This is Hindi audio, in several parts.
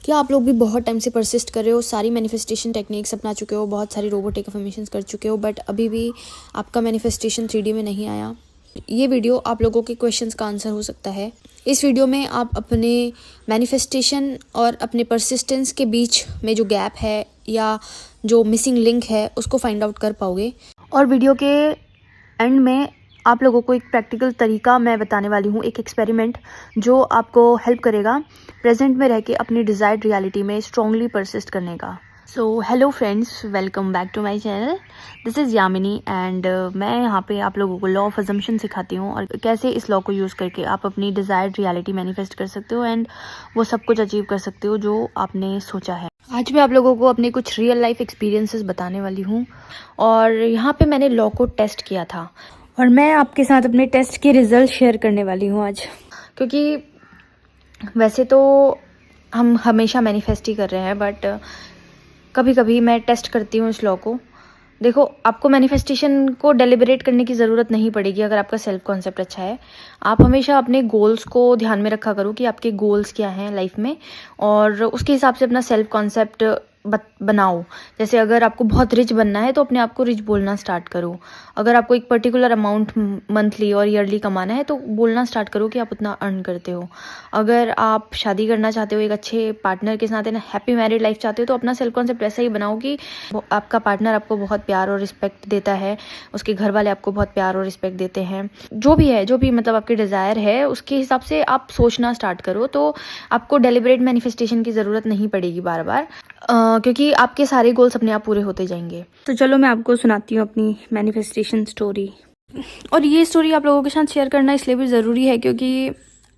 क्या आप लोग भी बहुत टाइम से परसिस्ट कर रहे हो, सारी मैनिफेस्टेशन टेक्निक्स अपना चुके हो, बहुत सारी रोबोटिक अफर्मेशंस कर चुके हो, बट अभी भी आपका मैनिफेस्टेशन 3D में नहीं आया? ये वीडियो आप लोगों के क्वेश्चंस का आंसर हो सकता है। इस वीडियो में आप अपने मैनिफेस्टेशन और अपने परसिस्टेंस के बीच में जो गैप है या जो मिसिंग लिंक है उसको फाइंड आउट कर पाओगे। और वीडियो के एंड में आप लोगों को एक प्रैक्टिकल तरीका मैं बताने वाली हूँ, एक एक्सपेरिमेंट जो आपको हेल्प करेगा प्रेजेंट में रह के अपनी डिज़ायर्ड रियलिटी में स्ट्रांगली परसिस्ट करने का। So hello friends, welcome back to my channel. This is Yamini and मैं यहाँ पे आप लोगों को लॉ ऑफ अजम्पशन सिखाती हूँ और कैसे इस लॉ को यूज़ करके आप अपनी डिज़ायर्ड रियलिटी मैनिफेस्ट कर सकते हो एंड वो सब कुछ अचीव कर सकते हो जो आपने सोचा है। आज मैं आप लोगों को अपने कुछ रियल लाइफ एक्सपीरियंसेस बताने वाली हूँ और यहाँ पे मैंने लॉ को टेस्ट किया था और मैं आपके साथ अपने टेस्ट के रिजल्ट शेयर करने वाली हूँ आज। क्योंकि वैसे तो हम हमेशा मैनिफेस्ट ही कर रहे हैं, बट कभी कभी मैं टेस्ट करती हूँ इस लॉ को। देखो, आपको मैनिफेस्टेशन को डेलिबरेट करने की ज़रूरत नहीं पड़ेगी अगर आपका सेल्फ कॉन्सेप्ट अच्छा है। आप हमेशा अपने गोल्स को ध्यान में रखा करो कि आपके गोल्स क्या हैं लाइफ में, और उसके हिसाब से अपना सेल्फ कॉन्सेप्ट बनाओ। जैसे अगर आपको बहुत रिच बनना है तो अपने आप को रिच बोलना स्टार्ट करो। अगर आपको एक पर्टिकुलर अमाउंट मंथली और ईयरली कमाना है तो बोलना स्टार्ट करो कि आप उतना अर्न करते हो। अगर आप शादी करना चाहते हो एक अच्छे पार्टनर के साथ, हैप्पी मैरिड लाइफ चाहते हो, तो अपना सेल्फ कॉन्सेप्ट ऐसा ही बनाओ कि आपका पार्टनर आपको बहुत प्यार और रिस्पेक्ट देता है, उसके घर वाले आपको बहुत प्यार और रिस्पेक्ट देते हैं। जो भी मतलब आपके डिज़ायर है उसके हिसाब से आप सोचना स्टार्ट करो, तो आपको डेलिबरेट मैनिफेस्टेशन की ज़रूरत नहीं पड़ेगी बार बार, क्योंकि आपके सारे गोल्स अपने आप पूरे होते जाएंगे। तो चलो मैं आपको सुनाती हूँ अपनी मैनिफेस्टेशन स्टोरी। और ये स्टोरी आप लोगों के साथ शेयर करना इसलिए भी ज़रूरी है क्योंकि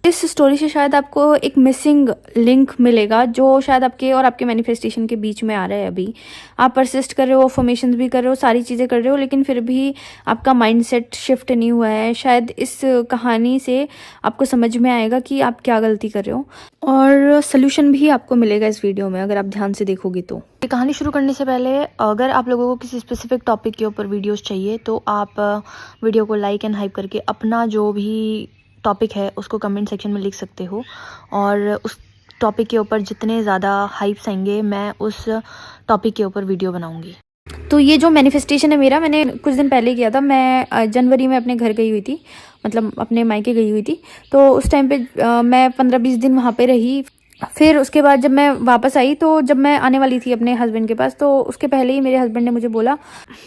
इस स्टोरी से शायद आपको एक मिसिंग लिंक मिलेगा जो शायद आपके और आपके मैनिफेस्टेशन के बीच में आ रहा है। अभी आप परसिस्ट कर रहे हो, अफर्मेशंस भी कर रहे हो, सारी चीज़ें कर रहे हो, लेकिन फिर भी आपका माइंडसेट शिफ्ट नहीं हुआ है। शायद इस कहानी से आपको समझ में आएगा कि आप क्या गलती कर रहे हो और सोल्यूशन भी आपको मिलेगा इस वीडियो में अगर आप ध्यान से देखोगे तो। ये कहानी शुरू करने से पहले अगर आप लोगों को किसी स्पेसिफिक टॉपिक के ऊपर वीडियोस चाहिए तो आप वीडियो को लाइक एंड हाइप करके अपना जो भी टॉपिक है उसको कमेंट सेक्शन में लिख सकते हो, और उस टॉपिक के ऊपर जितने ज़्यादा हाइप्स आएंगे मैं उस टॉपिक के ऊपर वीडियो बनाऊंगी। तो ये जो मैनिफेस्टेशन है मेरा, मैंने कुछ दिन पहले किया था। मैं जनवरी में अपने घर गई हुई थी, मतलब अपने मायके गई हुई थी। तो उस टाइम पे मैं 15-20 दिन वहाँ पे रही। फिर उसके बाद जब मैं वापस आई, तो जब मैं आने वाली थी अपने हस्बैंड के पास, तो उसके पहले ही मेरे हस्बैंड ने मुझे बोला,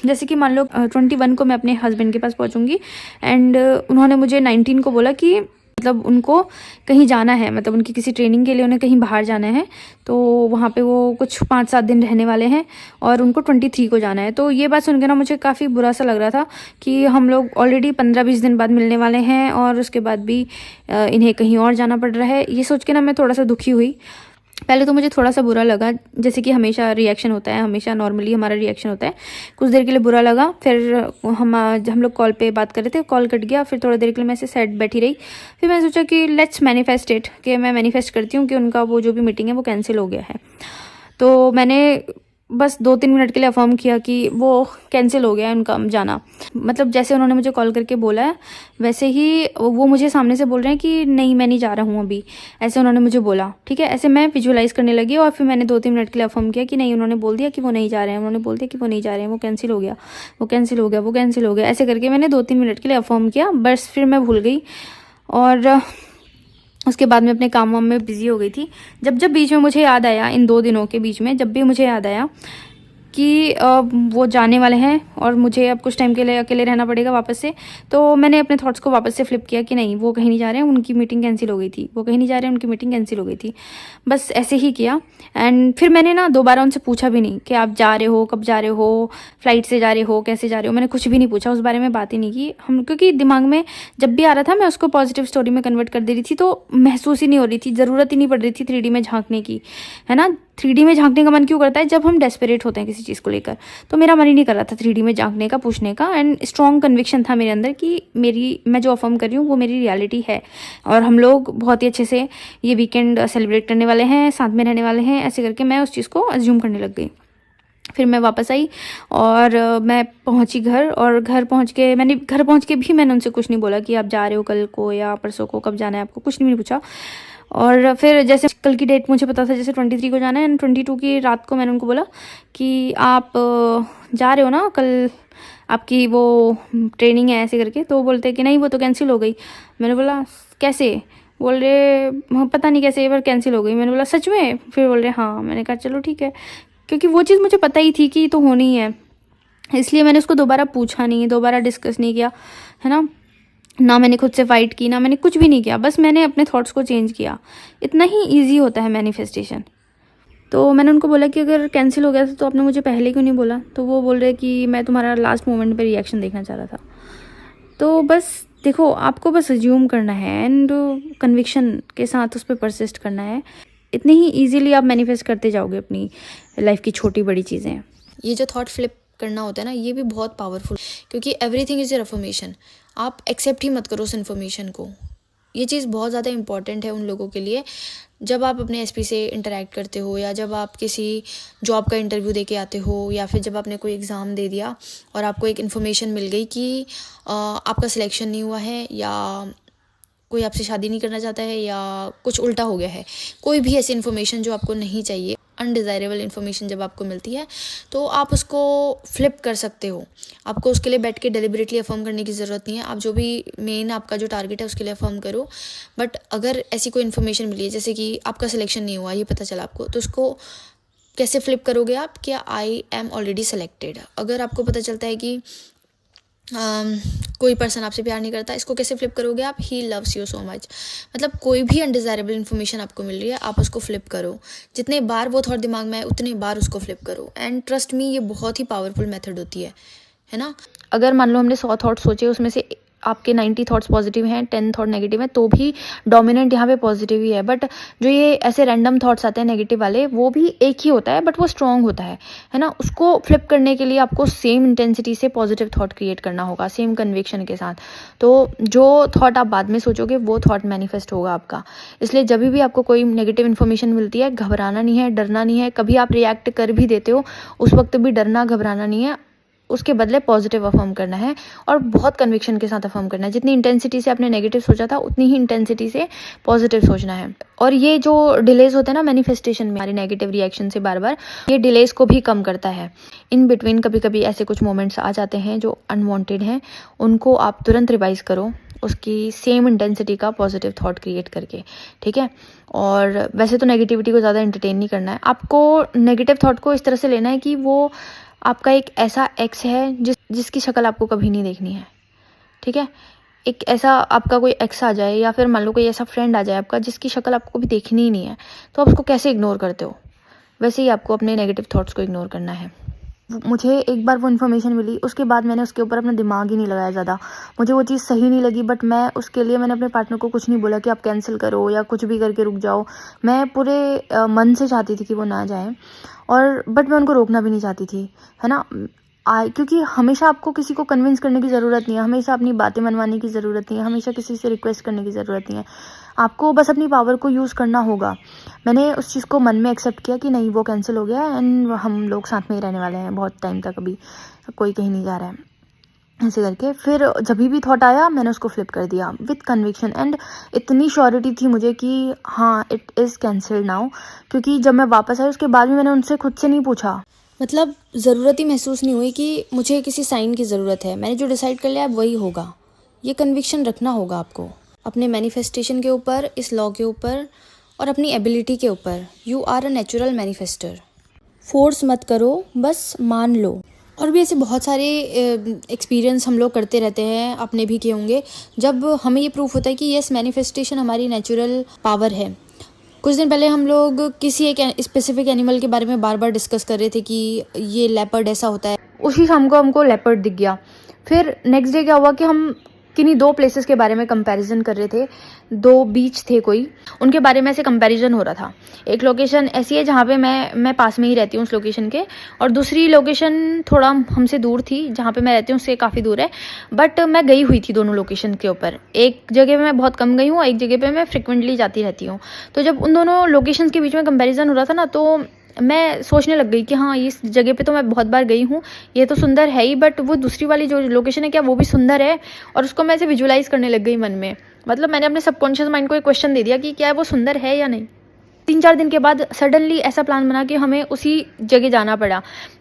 जैसे कि मान लो 21 को मैं अपने हस्बैंड के पास पहुंचूंगी एंड उन्होंने मुझे 19 को बोला कि मतलब उनको कहीं जाना है, मतलब उनकी किसी ट्रेनिंग के लिए उन्हें कहीं बाहर जाना है, तो वहाँ पे वो कुछ 5-7 दिन रहने वाले हैं और उनको 23 को जाना है। तो ये बात सुन के ना मुझे काफ़ी बुरा सा लग रहा था कि हम लोग ऑलरेडी 15-20 दिन बाद मिलने वाले हैं और उसके बाद भी इन्हें कहीं और जाना पड़ रहा है। ये सोच के ना मैं थोड़ा सा दुखी हुई। पहले तो मुझे थोड़ा सा बुरा लगा, जैसे कि हमेशा रिएक्शन होता है, हमेशा नॉर्मली हमारा रिएक्शन होता है। कुछ देर के लिए बुरा लगा, फिर हम लोग कॉल पे बात कर रहे थे, कॉल कट गया। फिर थोड़ी देर के लिए मैं ऐसे सैड बैठी रही। फिर मैंने सोचा कि लेट्स मैनिफेस्ट इट, कि मैं मैनिफेस्ट करती हूँ कि उनका वो जो भी मीटिंग है वो कैंसिल हो गया है। तो मैंने बस 2-3 मिनट के लिए अफर्म किया कि वो कैंसिल हो गया है उनका जाना। मतलब जैसे उन्होंने मुझे कॉल करके बोला है वैसे ही वो मुझे सामने से बोल रहे हैं कि नहीं मैं नहीं जा रहा हूँ अभी, ऐसे उन्होंने मुझे बोला। ठीक है, ऐसे मैं विजुअलाइज करने लगी और फिर मैंने 2-3 मिनट के लिए अफर्म किया कि नहीं, उन्होंने बोल दिया कि वो नहीं जा रहे हैं, उन्होंने बोल दिया कि वो नहीं जा रहे हैं, वो कैंसिल हो गया, वो कैंसिल हो गया, वो कैंसिल हो गया। ऐसे करके मैंने 2-3 मिनट के लिए अफर्म किया, बस फिर मैं भूल गई और उसके बाद में अपने काम वाम में बिजी हो गई थी। जब बीच में मुझे याद आया, इन 2 दिनों के बीच में जब भी मुझे याद आया कि वो जाने वाले हैं और मुझे अब कुछ टाइम के लिए अकेले रहना पड़ेगा वापस से, तो मैंने अपने थॉट्स को वापस से फ्लिप किया कि नहीं, वो कहीं नहीं जा रहे हैं, उनकी मीटिंग कैंसिल हो गई थी, वो कहीं नहीं जा रहे हैं, उनकी मीटिंग कैंसिल हो गई थी। बस ऐसे ही किया एंड फिर मैंने ना दोबारा उनसे पूछा भी नहीं कि आप जा रहे हो, कब जा रहे हो, फ्लाइट से जा रहे हो, कैसे जा रहे हो। मैंने कुछ भी नहीं पूछा, उस बारे में बात ही नहीं की हम, क्योंकि दिमाग में जब भी आ रहा था मैं उसको पॉजिटिव स्टोरी में कन्वर्ट कर दे रही थी, तो महसूस ही नहीं हो रही थी, ज़रूरत ही नहीं पड़ रही थी 3D में झांकने की, है ना। 3D में झांकने का मन क्यों करता है? जब हम डेस्परेट होते हैं किसी चीज़ को लेकर। तो मेरा मन ही नहीं कर रहा था 3D में झांकने का, पूछने का, एंड स्ट्रॉन्ग कन्विक्शन था मेरे अंदर कि मैं जो अफर्म कर रही हूँ वो मेरी रियलिटी है और हम लोग बहुत ही अच्छे से ये वीकेंड सेलिब्रेट करने वाले हैं, साथ में रहने वाले हैं। ऐसे करके मैं उस चीज़ को अज्यूम करने लग गई। फिर मैं वापस आई और मैं पहुंची घर, और घर पहुंच के भी मैंने उनसे कुछ नहीं बोला कि आप जा रहे हो कल को या परसों को, कब जाना है आपको, कुछ नहीं पूछा। और फिर जैसे कल की डेट मुझे पता था जैसे 23 को जाना है, एंड 22 की रात को मैंने उनको बोला कि आप जा रहे हो ना कल, आपकी वो ट्रेनिंग है ऐसे करके। तो वो बोलते कि नहीं वो तो कैंसिल हो गई। मैंने बोला कैसे? बोल रहे "हाँ, पता नहीं कैसे पर कैंसिल हो गई।" मैंने बोला सच में? फिर बोल रहे हाँ। मैंने कहा चलो ठीक है, क्योंकि वो चीज़ मुझे पता ही थी कि तो होनी ही है, इसलिए मैंने उसको दोबारा पूछा नहीं, दोबारा डिस्कस नहीं किया, है ना मैंने खुद से फाइट की, ना मैंने कुछ भी नहीं किया, बस मैंने अपने थॉट्स को चेंज किया। इतना ही ईजी होता है मैनिफेस्टेशन। तो मैंने उनको बोला कि अगर कैंसिल हो गया था तो आपने मुझे पहले क्यों नहीं बोला? तो वो बोल रहे कि मैं तुम्हारा लास्ट मोमेंट पे रिएक्शन देखना चाह रहा था। तो बस देखो, आपको बस अज्यूम करना है एंड कन्विक्शन के साथ उस पर परसिस्ट करना है। इतनी ही ईजीली आप मैनिफेस्ट करते जाओगे अपनी लाइफ की छोटी बड़ी चीज़ें। ये जो थॉट फ्लिप करना होता है ना, ये भी बहुत पावरफुल, क्योंकि एवरीथिंग इज़ योर अफर्मेशन। आप एक्सेप्ट ही मत करो उस इन्फॉर्मेशन को। ये चीज़ बहुत ज़्यादा इंपॉर्टेंट है उन लोगों के लिए जब आप अपने एसपी से इंटरेक्ट करते हो, या जब आप किसी जॉब का इंटरव्यू दे के आते हो, या फिर जब आपने कोई एग्ज़ाम दे दिया और आपको एक इन्फॉर्मेशन मिल गई कि आपका सिलेक्शन नहीं हुआ है, या कोई आपसे शादी नहीं करना चाहता है, या कुछ उल्टा हो गया है। कोई भी ऐसी इन्फॉर्मेशन जो आपको नहीं चाहिए, अनडिज़ायरेबल इन्फॉर्मेशन जब आपको मिलती है, तो आप उसको फ्लिप कर सकते हो। आपको उसके लिए बैठ के डेलिबरेटली अफर्म करने की ज़रूरत नहीं है। आप जो भी मेन आपका जो टारगेट है उसके लिए अफर्म करो। बट अगर ऐसी कोई इन्फॉर्मेशन मिली है, जैसे कि आपका सिलेक्शन नहीं हुआ, ये पता चला आपको, तो उसको कैसे फ्लिप करोगे आप? क्या आई एम ऑलरेडी सेलेक्टेड। अगर आपको पता चलता है कि कोई पर्सन आपसे प्यार नहीं करता, इसको कैसे फ्लिप करोगे आप? He loves you so much. मतलब कोई भी अनडिज़ायरेबल इन्फॉर्मेशन आपको मिल रही है, आप उसको फ्लिप करो। जितने बार वो थॉट दिमाग में आए उतने बार उसको फ्लिप करो, एंड ट्रस्ट मी, ये बहुत ही पावरफुल मेथड होती है ना। अगर मान लो हमने 100 थॉट सोचे, उसमें से आपके 90 थॉट्स पॉजिटिव हैं, 10 थॉट नेगेटिव हैं, तो भी डोमिनेंट यहाँ पे पॉजिटिव ही है। बट जो ये ऐसे रैंडम थॉट्स आते हैं नेगेटिव वाले, वो भी एक ही होता है, बट वो स्ट्रॉन्ग होता है ना। उसको फ्लिप करने के लिए आपको सेम इंटेंसिटी से पॉजिटिव थॉट क्रिएट करना होगा, सेम कन्विक्शन के साथ। तो जो थॉट आप बाद में सोचोगे वो थॉट मैनिफेस्ट होगा आपका। इसलिए जब भी आपको कोई नेगेटिव इन्फॉर्मेशन मिलती है, घबराना नहीं है, डरना नहीं है। कभी आप रिएक्ट कर भी देते हो, उस वक्त भी डरना घबराना नहीं है, उसके बदले पॉजिटिव अफर्म करना है, और बहुत कन्विक्शन के साथ अफर्म करना है। जितनी इंटेंसिटी से आपने नेगेटिव सोचा था, उतनी ही इंटेंसिटी से पॉजिटिव सोचना है। और ये जो डिलेज होते हैं ना मैनिफेस्टेशन में, हमारी नेगेटिव रिएक्शन से बार बार, ये डिलेज को भी कम करता है। इन बिटवीन कभी कभी ऐसे कुछ मोमेंट्स आ जाते हैं जो अनवांटेड हैं, उनको आप तुरंत रिवाइज करो, उसकी सेम इंटेंसिटी का पॉजिटिव थॉट क्रिएट करके, ठीक है। और वैसे तो नेगेटिविटी को ज़्यादा एंटरटेन नहीं करना है आपको। नेगेटिव थॉट को इस तरह से लेना है कि वो आपका एक ऐसा एक्स है जिसकी शक्ल आपको कभी नहीं देखनी है, ठीक है। एक ऐसा आपका कोई एक्स आ जाए, या फिर मान लो कोई ऐसा फ्रेंड आ जाए आपका जिसकी शक्ल आपको कभी देखनी ही नहीं है, तो आप उसको कैसे इग्नोर करते हो, वैसे ही आपको अपने नेगेटिव थॉट्स को इग्नोर करना है। मुझे एक बार वो इन्फॉर्मेशन मिली, उसके बाद मैंने उसके ऊपर अपना दिमाग ही नहीं लगाया ज़्यादा। मुझे वो चीज़ सही नहीं लगी, बट मैं उसके लिए मैंने अपने पार्टनर को कुछ नहीं बोला कि आप कैंसिल करो या कुछ भी करके रुक जाओ। मैं पूरे मन से चाहती थी कि वो ना जाए, और बट मैं उनको रोकना भी नहीं चाहती थी, है ना। क्योंकि हमेशा आपको किसी को कन्विंस करने की ज़रूरत नहीं है, हमेशा अपनी बातें मनवाने की ज़रूरत नहीं है, हमेशा किसी से रिक्वेस्ट करने की ज़रूरत नहीं है। आपको बस अपनी पावर को यूज़ करना होगा। मैंने उस चीज़ को मन में एक्सेप्ट किया कि नहीं, वो कैंसिल हो गया एंड हम लोग साथ में ही रहने वाले हैं बहुत टाइम तक, अभी कोई कहीं नहीं जा रहा है, ऐसे करके। फिर जब भी थॉट आया मैंने उसको फ्लिप कर दिया विथ कन्विक्शन, एंड इतनी श्योरिटी थी मुझे कि हाँ इट इज़ कैंसिल्ड नाउ। क्योंकि जब मैं वापस आई उसके बाद भी मैंने उनसे खुद से नहीं पूछा, मतलब ज़रूरत ही महसूस नहीं हुई कि मुझे किसी साइन की ज़रूरत है। मैंने जो डिसाइड कर लिया अब वही होगा। ये कन्विक्शन रखना होगा आपको अपने मैनिफेस्टेशन के ऊपर, इस लॉ के ऊपर, और अपनी एबिलिटी के ऊपर। You are a natural manifester. Force मत करो, बस मान लो। और भी ऐसे बहुत सारे एक्सपीरियंस हम लोग करते रहते हैं, आपने भी किए होंगे, जब हमें ये प्रूफ होता है कि यस मैनिफेस्टेशन हमारी नेचुरल पावर है। कुछ दिन पहले हम लोग किसी एक स्पेसिफिक एनिमल के बारे में बार बार डिस्कस कर रहे थे कि ये लेपर्ड ऐसा होता है। उसी शाम को हमको लेपर्ड दिख गया। फिर नेक्स्ट डे क्या हुआ कि हम किन्हीं 2 प्लेसेस के बारे में कंपैरिजन कर रहे थे। 2 बीच थे कोई, उनके बारे में ऐसे कंपैरिजन हो रहा था। एक लोकेशन ऐसी है जहाँ पे मैं पास में ही रहती हूँ उस लोकेशन के, और दूसरी लोकेशन थोड़ा हमसे दूर थी, जहाँ पे मैं रहती हूँ उससे काफ़ी दूर है। बट मैं गई हुई थी दोनों लोकेशन के ऊपर। एक जगह पे मैं बहुत कम गई हूँ, एक जगह पे मैं फ्रिक्वेंटली जाती रहती हूँ। तो जब उन दोनों लोकेशंस के बीच में कंपैरिजन हो रहा था ना, तो मैं सोचने लग गई कि हाँ इस जगह पे तो मैं बहुत बार गई हूँ, ये तो सुंदर है ही, बट वो दूसरी वाली जो लोकेशन है क्या वो भी सुंदर है? और उसको मैं ऐसे विजुअलाइज करने लग गई मन में। मतलब मैंने अपने सबकॉन्शियस माइंड को एक क्वेश्चन दे दिया कि क्या वो सुंदर है या नहीं। 3-4 दिन के बाद सडनली ऐसा प्लान बना कि हमें उसी जगह जाना पड़ा।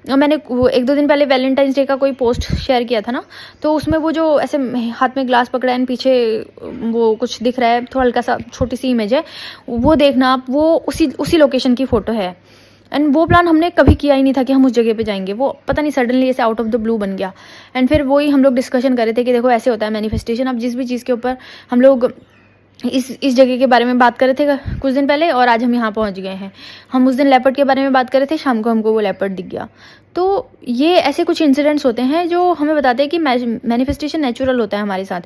और मैंने 1-2 दिन पहले वैलेंटाइंस डे का कोई पोस्ट शेयर किया था ना, तो उसमें वो जो ऐसे हाथ में ग्लास पकड़ा है, पीछे वो कुछ दिख रहा है, थोड़ा हल्का सा छोटी सी इमेज है, वो देखना आप, वो उसी लोकेशन की फ़ोटो है। एंड वो प्लान हमने कभी किया ही नहीं था कि हम उस जगह पे जाएंगे, वो पता नहीं सडनली ऐसे आउट ऑफ द ब्लू बन गया। एंड फिर वही हम लोग डिस्कशन कर रहे थे कि देखो ऐसे होता है मैनिफेस्टेशन। अब जिस भी चीज़ के ऊपर हम लोग इस जगह के बारे में बात कर रहे थे कुछ दिन पहले, और आज हम यहाँ पहुँच गए हैं। हम उस दिन लेपर्ड के बारे में बात कर रहे थे, शाम को हमको वो लेपर्ड दिख गया। तो ये ऐसे कुछ इंसिडेंट्स होते हैं जो हमें बताते हैं कि मैनिफेस्टेशन नेचुरल होता है हमारे साथ,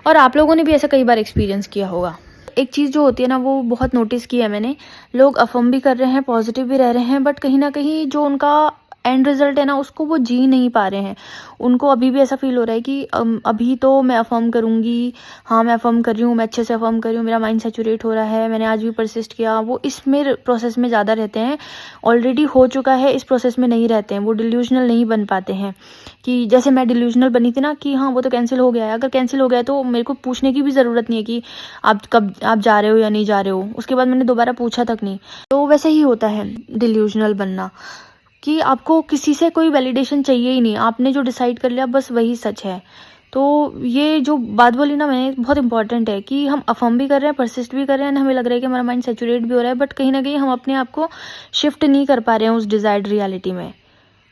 और आप लोगों ने भी ऐसा कई बार एक्सपीरियंस किया होगा। एक चीज़ जो होती है ना, वो बहुत नोटिस की है मैंने, लोग अफर्म भी कर रहे हैं, पॉजिटिव भी रह रहे हैं, बट कहीं ना कहीं जो उनका एंड रिजल्ट है ना, उसको वो जी नहीं पा रहे हैं। उनको अभी भी ऐसा फील हो रहा है कि अभी तो मैं अफर्म करूँगी, हाँ मैं अफर्म कर रही हूँ, मैं अच्छे से अफर्म कर रही हूँ, मेरा माइंड सैचुरेट हो रहा है, मैंने आज भी परसिस्ट किया। वो इसमें प्रोसेस में ज़्यादा रहते हैं, ऑलरेडी हो चुका है इस प्रोसेस में नहीं रहते हैं, वो डिल्यूजनल नहीं बन पाते हैं। कि जैसे मैं डिल्यूजनल बनी थी ना कि हाँ वो तो कैंसिल हो गया है, अगर कैंसिल हो गया है तो मेरे को पूछने की भी ज़रूरत नहीं है कि आप कब आप जा रहे हो या नहीं जा रहे हो। उसके बाद मैंने दोबारा पूछा तक नहीं। तो वैसे ही होता है डिल्यूजनल बनना, कि आपको किसी से कोई वैलिडेशन चाहिए ही नहीं, आपने जो डिसाइड कर लिया बस वही सच है। तो ये जो बात बोली ना मैंने, बहुत इंपॉर्टेंट है कि हम अफर्म भी कर रहे हैं, परसिस्ट भी कर रहे हैं, हमें लग रहा है कि हमारा माइंड सैचुरेट भी हो रहा है, बट कहीं ना कहीं हम अपने आप को शिफ्ट नहीं कर पा रहे हैं उस डिजायर्ड रियलिटी में।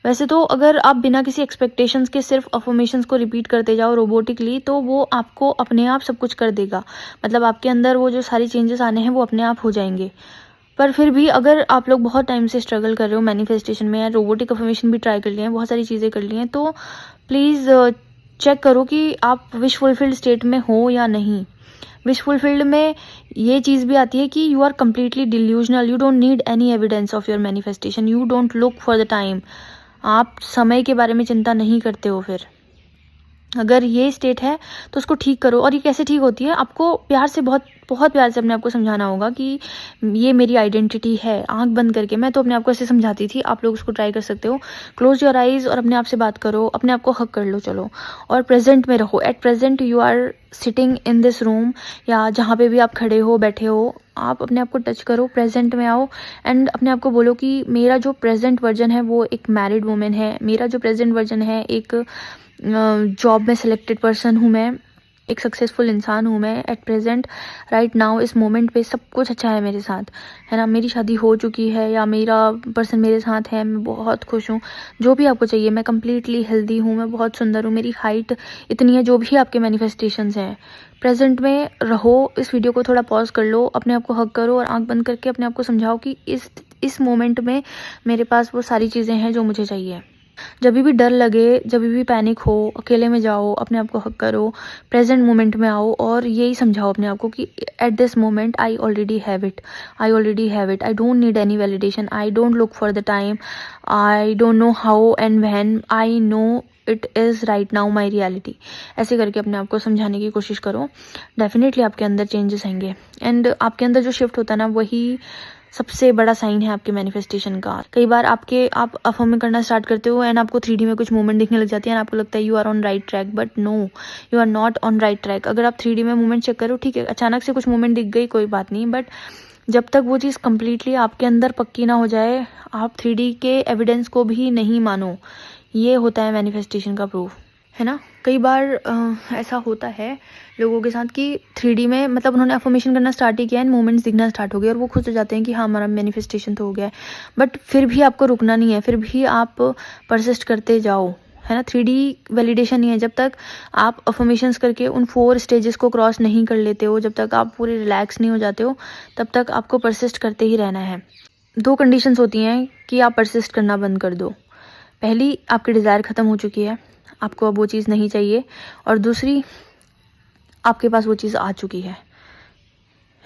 वैसे तो अगर आप बिना किसी एक्सपेक्टेशंस के सिर्फ अफर्मेशंस को रिपीट करते जाओ रोबोटिकली, तो वो आपको अपने आप सब कुछ कर देगा। मतलब आपके अंदर वो जो सारी चेंजेस आने हैं वो अपने आप हो जाएंगे। पर फिर भी अगर आप लोग बहुत टाइम से स्ट्रगल कर रहे हो मैनिफेस्टेशन में, या रोबोटिक अफर्मेशन भी ट्राई कर लिए हैं, बहुत सारी चीज़ें कर ली हैं, तो प्लीज़ चेक करो कि आप विश फुलफिल्ड स्टेट में हो या नहीं। विश फुलफिल्ड में ये चीज़ भी आती है कि you are completely delusional, you don't need any evidence of your manifestation, you don't look for the time. आप समय के बारे में चिंता नहीं करते हो। फिर अगर ये स्टेट है तो उसको ठीक करो। और ये कैसे ठीक होती है, आपको प्यार से, बहुत बहुत प्यार से अपने आप को समझाना होगा कि ये मेरी आइडेंटिटी है। आंख बंद करके, मैं तो अपने आप को ऐसे समझाती थी, आप लोग उसको ट्राई कर सकते हो। क्लोज योर आइज और अपने आप से बात करो, अपने आप को हक कर लो, चलो, और प्रेजेंट में रहो। At present you are sitting in this room, या जहाँ पे भी आप खड़े हो, बैठे हो, आप अपने आप को टच करो, प्रेजेंट में आओ, एंड अपने आप को बोलो कि मेरा जो प्रेजेंट वर्जन है वो एक मैरिड वुमेन है, मेरा जो प्रेजेंट वर्जन है एक जॉब में सिलेक्टेड पर्सन हूँ, मैं एक सक्सेसफुल इंसान हूँ। मैं एट प्रेजेंट राइट नाउ इस मोमेंट पे सब कुछ अच्छा है मेरे साथ, है ना। मेरी शादी हो चुकी है, या मेरा पर्सन मेरे साथ है, मैं बहुत खुश हूँ। जो भी आपको चाहिए, मैं कम्प्लीटली हेल्दी हूँ, मैं बहुत सुंदर हूँ, मेरी हाइट इतनी है, जो भी आपके मैनिफेस्टेशंस हैं, प्रेजेंट में रहो। इस वीडियो को थोड़ा पॉज कर लो, अपने आप को हक करो, और आंख बंद करके अपने आप को समझाओ कि इस मोमेंट में मेरे पास वो सारी चीज़ें हैं जो मुझे चाहिए। जब भी डर लगे, जब भी पैनिक हो, अकेले में जाओ, अपने आप को हक करो, प्रेजेंट मोमेंट में आओ, और यही समझाओ अपने आप को कि at this moment I already have it, I already have it, I don't need any validation, I don't look for the time, I don't know how and when, I know it is right now my reality. ऐसे करके अपने आप को समझाने की कोशिश करो। डेफिनेटली आपके अंदर चेंजेस आएंगे, एंड आपके अंदर जो शिफ्ट होता है ना, वही सबसे बड़ा साइन है आपके मैनिफेस्टेशन का। कई बार आप अफर्म करना स्टार्ट करते हो एंड आपको 3D में कुछ मूवमेंट दिखने लग जाती है, एंड आपको लगता है you are on right track, but no, you are not on right track. अगर आप 3D में मूवमेंट चेक करो, ठीक है, अचानक से कुछ मूवमेंट दिख गई, कोई बात नहीं, बट जब तक वो चीज़ कम्प्लीटली आपके अंदर पक्की ना हो जाए, आप 3D के एविडेंस को भी नहीं मानो। ये होता है मैनिफेस्टेशन का प्रूफ, है ना। कई बार ऐसा होता है लोगों के साथ कि 3D में, मतलब उन्होंने अफर्मेशन करना स्टार्ट ही किया एंड मूवमेंट्स दिखना स्टार्ट हो गए, और वो खुश हो जाते हैं कि हाँ हमारा मैनिफेस्टेशन तो हो गया है। बट फिर भी आपको रुकना नहीं है, फिर भी आप परसिस्ट करते जाओ, है ना। 3D वैलिडेशन नहीं है। जब तक आप अफर्मेशंस करके उन 4 स्टेजेस को क्रॉस नहीं कर लेते हो, जब तक आप पूरे रिलैक्स नहीं हो जाते हो, तब तक आपको परसिस्ट करते ही रहना है। 2 कंडीशंस होती हैं कि आप परसिस्ट करना बंद कर दो। पहली, आपकी डिज़ायर ख़त्म हो चुकी है, आपको अब वो चीज़ नहीं चाहिए, और दूसरी, आपके पास वो चीज़ आ चुकी है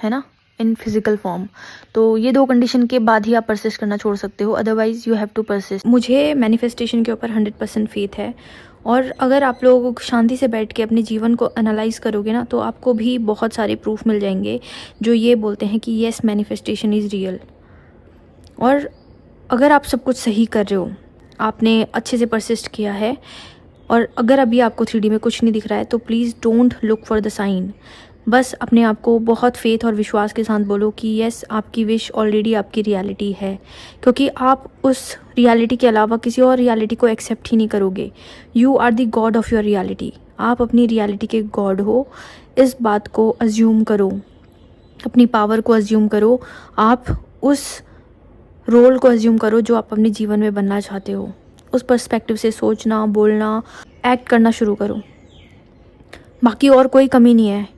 ना, इन फिजिकल फॉर्म। तो ये 2 कंडीशन के बाद ही आप परसिस्ट करना छोड़ सकते हो, otherwise you have to persist. मुझे मैनिफेस्टेशन के ऊपर 100% फेथ है, और अगर आप लोग शांति से बैठ के अपने जीवन को एनालाइज करोगे ना, तो आपको भी बहुत सारे प्रूफ मिल जाएंगे जो ये बोलते हैं कि येस, मैनिफेस्टेशन इज़ रियल। और अगर आप सब कुछ सही कर रहे हो, आपने अच्छे से परसिस्ट किया है, और अगर अभी आपको 3D में कुछ नहीं दिख रहा है, तो please don't look for the sign. बस अपने आप को बहुत फेथ और विश्वास के साथ बोलो कि यस, आपकी विश ऑलरेडी आपकी रियलिटी है, क्योंकि आप उस रियलिटी के अलावा किसी और रियलिटी को एक्सेप्ट ही नहीं करोगे। You are the god of your reality. आप अपनी रियलिटी के गॉड हो। इस बात को अज्यूम करो, अपनी पावर को अज्यूम करो, आप उस रोल को अज्यूम करो जो आप अपने जीवन में बनना चाहते हो। उस पर्सपेक्टिव से सोचना, बोलना, एक्ट करना शुरू करो। बाकी और कोई कमी नहीं है।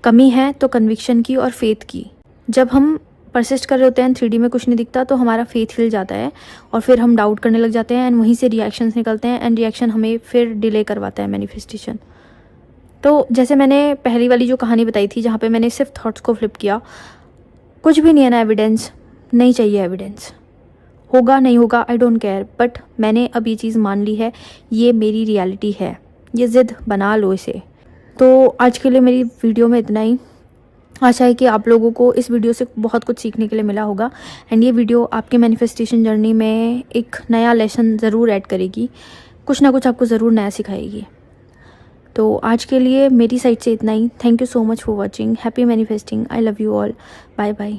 कमी है तो कन्विक्शन की और फेथ की। जब हम परसिस्ट कर रहे होते हैं, 3D में कुछ नहीं दिखता, तो हमारा फेथ हिल जाता है और फिर हम डाउट करने लग जाते हैं एंड वहीं से रिएक्शंस निकलते हैं एंड रिएक्शन हमें फिर डिले करवाता है मैनिफेस्टेशन। तो जैसे मैंने पहली वाली जो कहानी बताई थी, जहाँ पे मैंने सिर्फ थॉट्स को फ्लिप किया, कुछ भी नहीं है ना एविडेंस, नहीं चाहिए एविडेंस। होगा नहीं होगा आई डोंट केयर, बट मैंने अब ये चीज़ मान ली है, ये मेरी रियलिटी है। ये ज़िद बना लो इसे। तो आज के लिए मेरी वीडियो में इतना ही। आशा है कि आप लोगों को इस वीडियो से बहुत कुछ सीखने के लिए मिला होगा एंड ये वीडियो आपके मैनिफेस्टेशन जर्नी में एक नया लेसन ज़रूर ऐड करेगी, कुछ ना कुछ आपको ज़रूर नया सिखाएगी। तो आज के लिए मेरी साइड से इतना ही। Thank you so much for watching. Happy manifesting. I love you all. Bye bye.